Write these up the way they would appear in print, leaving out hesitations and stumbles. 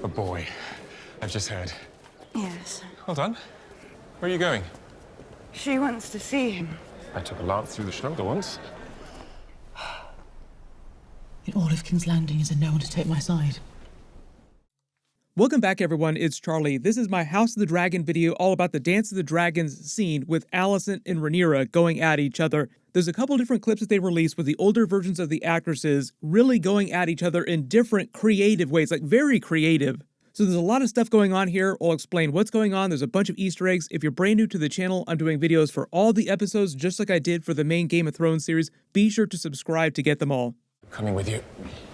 A boy. I've just heard. Yes. Hold on. Where are you going? She wants to see him. I took a lance through the shoulder once. In all of King's Landing, is there no one to take my side? Welcome back, everyone. It's Charlie. This is my House of the Dragon video all about the Dance of the Dragons scene with Alicent and Rhaenyra going at each other. There's a couple different clips that they released with the older versions of the actresses really going at each other in different creative ways, like very creative. So there's a lot of stuff going on here. I'll explain what's going on. There's a bunch of Easter eggs. If you're brand new to the channel, I'm doing videos for all the episodes just like I did for the main Game of Thrones series. Be sure to subscribe to get them all. Coming with you.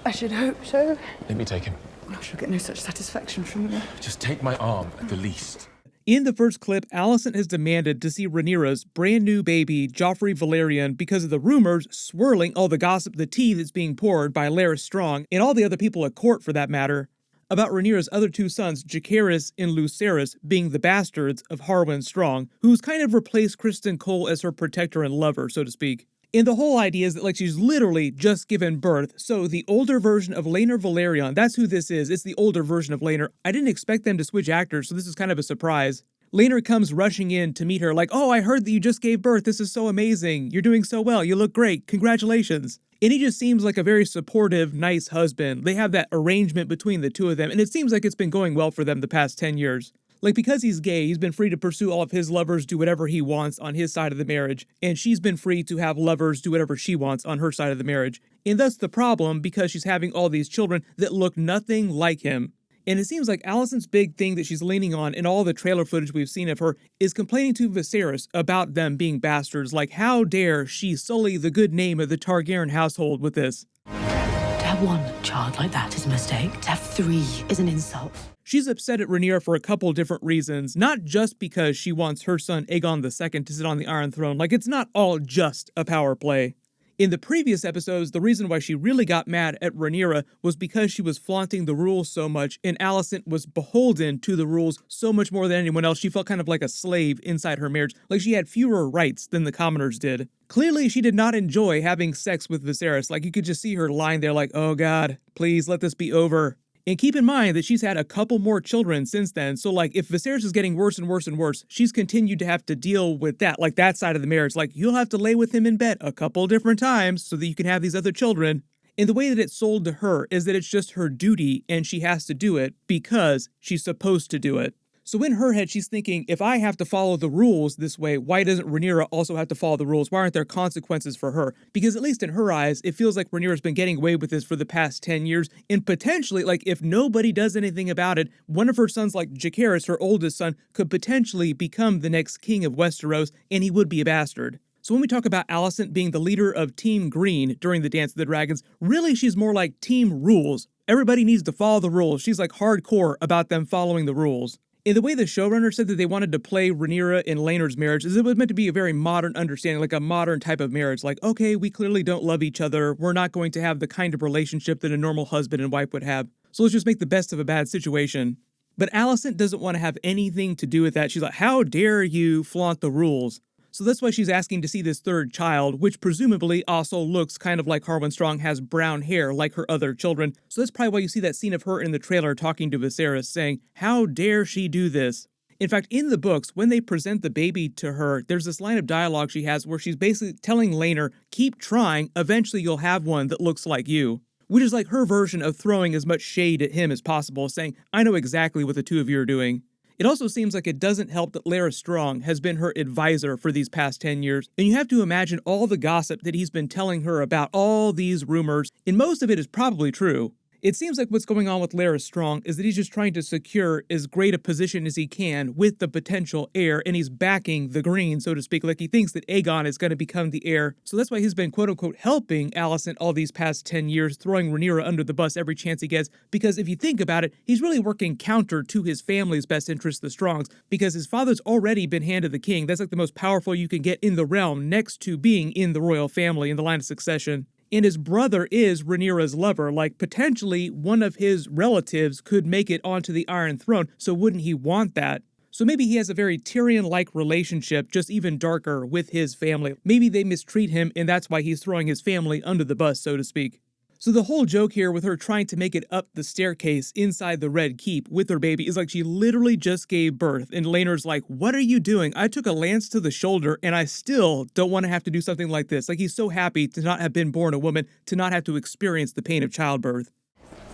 I should hope so. Let me take him. I shall get no such satisfaction from you. Just take my arm at the least. In the first clip, Alicent has demanded to see Rhaenyra's brand new baby, Joffrey Valerian, because of the rumors swirling all the gossip, the tea that's being poured by Larys Strong, and all the other people at court for that matter, about Rhaenyra's other two sons, Jacaerys and Lucerys, being the bastards of Harwin Strong, who's kind of replaced Criston Cole as her protector and lover, so to speak. And the whole idea is that, like, she's literally just given birth, so the older version of Laenor Velaryon, that's who this is, it's the older version of Laenor. I didn't expect them to switch actors, so this is kind of a surprise. Laenor comes rushing in to meet her like, oh, I heard that you just gave birth, this is so amazing, you're doing so well, you look great, congratulations. And he just seems like a very supportive, nice husband. They have that arrangement between the two of them, and it seems like it's been going well for them the past 10 years. Like, because he's gay, he's been free to pursue all of his lovers, do whatever he wants on his side of the marriage, and she's been free to have lovers do whatever she wants on her side of the marriage. And that's the problem, because she's having all these children that look nothing like him. And it seems like Alicent's big thing that she's leaning on in all the trailer footage we've seen of her is complaining to Viserys about them being bastards. Like, how dare she sully the good name of the Targaryen household with this? To have one child like that is a mistake. To have three is an insult. She's upset at Rhaenyra for a couple different reasons, not just because she wants her son Aegon II to sit on the Iron Throne. Like, it's not all just a power play. In the previous episodes, the reason why she really got mad at Rhaenyra was because she was flaunting the rules so much, and Alicent was beholden to the rules so much more than anyone else. She felt kind of like a slave inside her marriage, like she had fewer rights than the commoners did. Clearly, she did not enjoy having sex with Viserys. Like, you could just see her lying there like, oh god, please let this be over. And keep in mind that she's had a couple more children since then, so like if Viserys is getting worse and worse and worse, she's continued to have to deal with that, like that side of the marriage. Like, you'll have to lay with him in bed a couple different times so that you can have these other children. And the way that it's sold to her is that it's just her duty and she has to do it because she's supposed to do it. So in her head, she's thinking, if I have to follow the rules this way, why doesn't Rhaenyra also have to follow the rules? Why aren't there consequences for her? Because at least in her eyes, it feels like Rhaenyra's been getting away with this for the past 10 years. And potentially, like, if nobody does anything about it, one of her sons, like Jacaerys, her oldest son, could potentially become the next king of Westeros, and he would be a bastard. So when we talk about Alicent being the leader of Team Green during the Dance of the Dragons, really she's more like Team Rules. Everybody needs to follow the rules. She's like hardcore about them following the rules. In the way the showrunner said that they wanted to play Rhaenyra and Laenor's marriage is it was meant to be a very modern understanding, like a modern type of marriage. Like, okay, we clearly don't love each other. We're not going to have the kind of relationship that a normal husband and wife would have. So let's just make the best of a bad situation. But Alicent doesn't want to have anything to do with that. She's like, how dare you flaunt the rules? So that's why she's asking to see this third child, which presumably also looks kind of like Harwin Strong, has brown hair like her other children. So that's probably why you see that scene of her in the trailer talking to Viserys saying, how dare she do this? In fact, in the books, when they present the baby to her, there's this line of dialogue she has where she's basically telling Laenor, keep trying, eventually you'll have one that looks like you. Which is like her version of throwing as much shade at him as possible, saying, I know exactly what the two of you are doing. It also seems like it doesn't help that Larys Strong has been her advisor for these past 10 years, and you have to imagine all the gossip that he's been telling her about all these rumors, and most of it is probably true. It seems like what's going on with Larys Strong is that he's just trying to secure as great a position as he can with the potential heir, and he's backing the green, so to speak, like he thinks that Aegon is going to become the heir. So that's why he's been quote-unquote helping Alicent all these past 10 years, throwing Rhaenyra under the bus every chance he gets, because if you think about it, he's really working counter to his family's best interest, the Strongs, because his father's already been handed the king. That's like the most powerful you can get in the realm, next to being in the royal family in the line of succession. And his brother is Rhaenyra's lover, like potentially one of his relatives could make it onto the Iron Throne, so wouldn't he want that? So maybe he has a very Tyrion-like relationship, just even darker, with his family. Maybe they mistreat him and that's why he's throwing his family under the bus, so to speak. So the whole joke here with her trying to make it up the staircase inside the Red Keep with her baby is like she literally just gave birth, and Laenor's like, what are you doing? I took a lance to the shoulder and I still don't want to have to do something like this. Like, he's so happy to not have been born a woman, to not have to experience the pain of childbirth.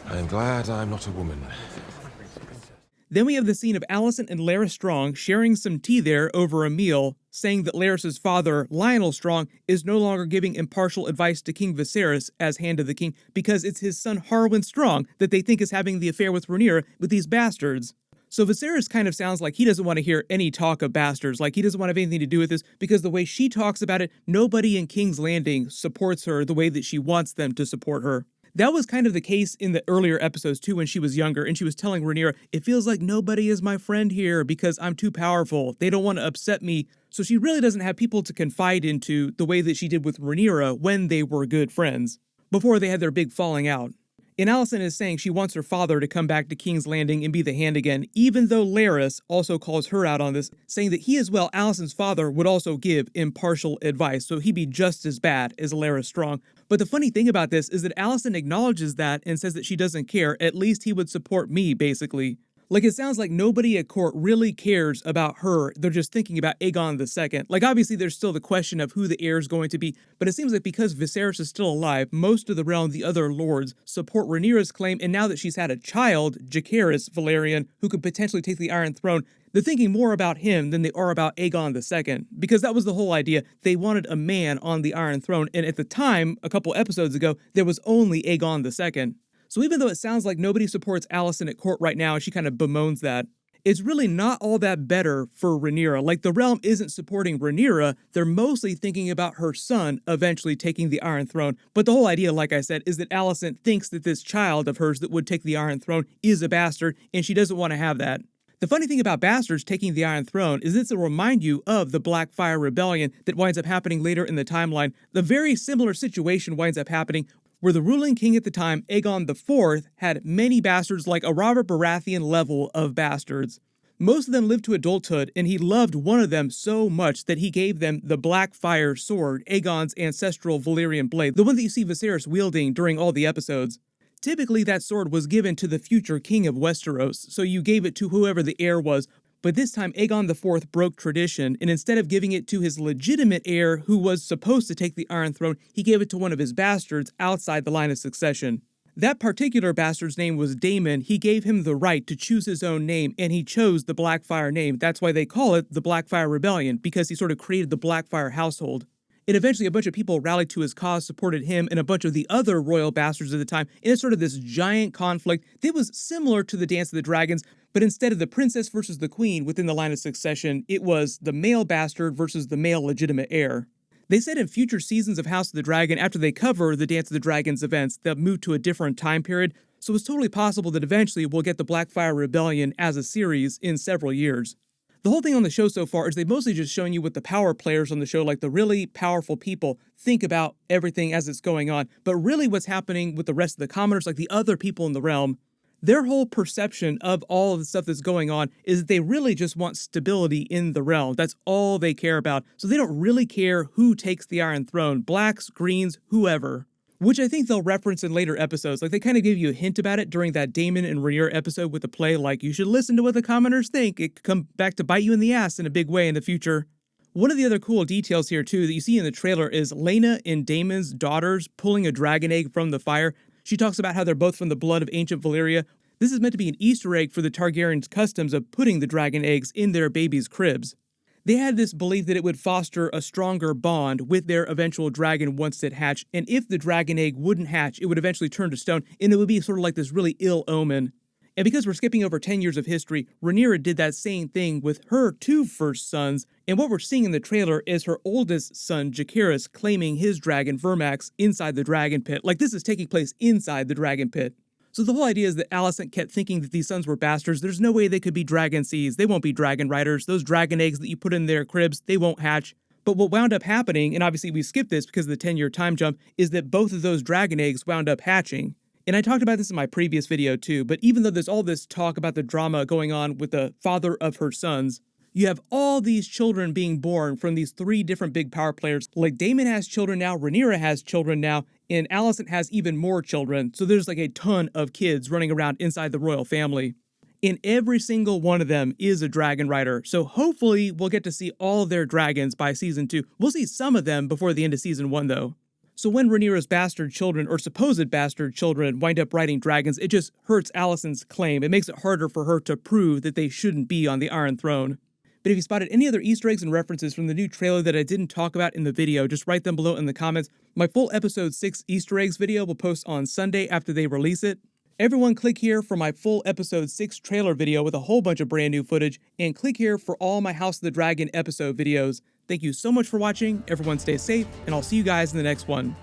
I'm glad I'm not a woman. Then we have the scene of Alicent and Larys Strong sharing some tea there over a meal, saying that Larys' father, Lionel Strong, is no longer giving impartial advice to King Viserys as Hand of the King because it's his son Harwin Strong that they think is having the affair with Rhaenyra with these bastards. So Viserys kind of sounds like he doesn't want to hear any talk of bastards, like he doesn't want to have anything to do with this, because the way she talks about it, nobody in King's Landing supports her the way that she wants them to support her. That was kind of the case in the earlier episodes too when she was younger and she was telling Rhaenyra, it feels like nobody is my friend here because I'm too powerful. They don't want to upset me. So she really doesn't have people to confide into the way that she did with Rhaenyra when they were good friends, before they had their big falling out. And Alicent is saying she wants her father to come back to King's Landing and be the Hand again, even though Larys also calls her out on this, saying that he as well, Alicent's father, would also give impartial advice, so he'd be just as bad as Larys Strong. But the funny thing about this is that Alicent acknowledges that and says that she doesn't care, at least he would support me, basically. Like, it sounds like nobody at court really cares about her. They're just thinking about Aegon II. Like, obviously, there's still the question of who the heir is going to be, but it seems like because Viserys is still alive, most of the realm, the other lords, support Rhaenyra's claim, and now that she's had a child, Jacaerys Velaryon, who could potentially take the Iron Throne, they're thinking more about him than they are about Aegon II, because that was the whole idea. They wanted a man on the Iron Throne, and at the time, a couple episodes ago, there was only Aegon II. So even though it sounds like nobody supports Alicent at court right now, and she kind of bemoans that, it's really not all that better for Rhaenyra. Like, the realm isn't supporting Rhaenyra, they're mostly thinking about her son eventually taking the Iron Throne. But the whole idea, like I said, is that Alicent thinks that this child of hers that would take the Iron Throne is a bastard, and she doesn't want to have that. The funny thing about bastards taking the Iron Throne is it's to remind you of the Blackfyre Rebellion that winds up happening later in the timeline. The very similar situation winds up happening where the ruling king at the time, Aegon IV, had many bastards, like a Robert Baratheon level of bastards. Most of them lived to adulthood, and he loved one of them so much that he gave them the Blackfyre sword, Aegon's ancestral Valyrian blade, the one that you see Viserys wielding during all the episodes. Typically, that sword was given to the future king of Westeros, so you gave it to whoever the heir was, but this time Aegon IV broke tradition, and instead of giving it to his legitimate heir who was supposed to take the Iron Throne, he gave it to one of his bastards outside the line of succession. That particular bastard's name was Daemon. He gave him the right to choose his own name, and he chose the Blackfyre name. That's why they call it the Blackfyre Rebellion, because he sort of created the Blackfyre household. And eventually a bunch of people rallied to his cause, supported him and a bunch of the other royal bastards at the time, and it's sort of this giant conflict that was similar to the Dance of the Dragons, but instead of the princess versus the queen within the line of succession, it was the male bastard versus the male legitimate heir. They said in future seasons of House of the Dragon, after they cover the Dance of the Dragons events, they'll move to a different time period, so it's totally possible that eventually we'll get the Blackfyre Rebellion as a series in several years. The whole thing on the show so far is they've mostly just shown you what the power players on the show, like the really powerful people, think about everything as it's going on, but really what's happening with the rest of the commoners, like the other people in the realm, their whole perception of all of the stuff that's going on is that they really just want stability in the realm. That's all they care about. So they don't really care who takes the Iron Throne, blacks, greens, whoever. Which I think they'll reference in later episodes. Like, they kind of give you a hint about it during that Daemon and Rhaenyra episode with the play, like, you should listen to what the commoners think. It could come back to bite you in the ass in a big way in the future. One of the other cool details here, too, that you see in the trailer is Laena and Daemon's daughters pulling a dragon egg from the fire. She talks about how they're both from the blood of ancient Valyria. This is meant to be an Easter egg for the Targaryens' customs of putting the dragon eggs in their babies' cribs. They had this belief that it would foster a stronger bond with their eventual dragon once it hatched, and if the dragon egg wouldn't hatch, it would eventually turn to stone, and it would be sort of like this really ill omen. And because we're skipping over 10 years of history, Rhaenyra did that same thing with her two first sons, and what we're seeing in the trailer is her oldest son, Jacaerys, claiming his dragon, Vermax, inside the dragon pit. Like, this is taking place inside the dragon pit. So the whole idea is that Alicent kept thinking that these sons were bastards. There's no way they could be dragon seeds. They won't be dragon riders. Those dragon eggs that you put in their cribs, they won't hatch. But what wound up happening, and obviously we skipped this because of the 10-year time jump, is that both of those dragon eggs wound up hatching. And I talked about this in my previous video too, but even though there's all this talk about the drama going on with the father of her sons, you have all these children being born from these three different big power players. Like, Daemon has children now, Rhaenyra has children now, And Alicent has even more children, so there's like a ton of kids running around inside the royal family. And every single one of them is a dragon rider, so hopefully we'll get to see all of their dragons by season 2. We'll see some of them before the end of season 1 though. So when Rhaenyra's bastard children, or supposed bastard children, wind up riding dragons, it just hurts Alicent's claim. It makes it harder for her to prove that they shouldn't be on the Iron Throne. But if you spotted any other Easter eggs and references from the new trailer that I didn't talk about in the video, just write them below in the comments. My full episode 6 Easter eggs video will post on Sunday after they release it. Everyone click here for my full episode 6 trailer video with a whole bunch of brand new footage, and click here for all my House of the Dragon episode videos. Thank you so much for watching, everyone stay safe, and I'll see you guys in the next one.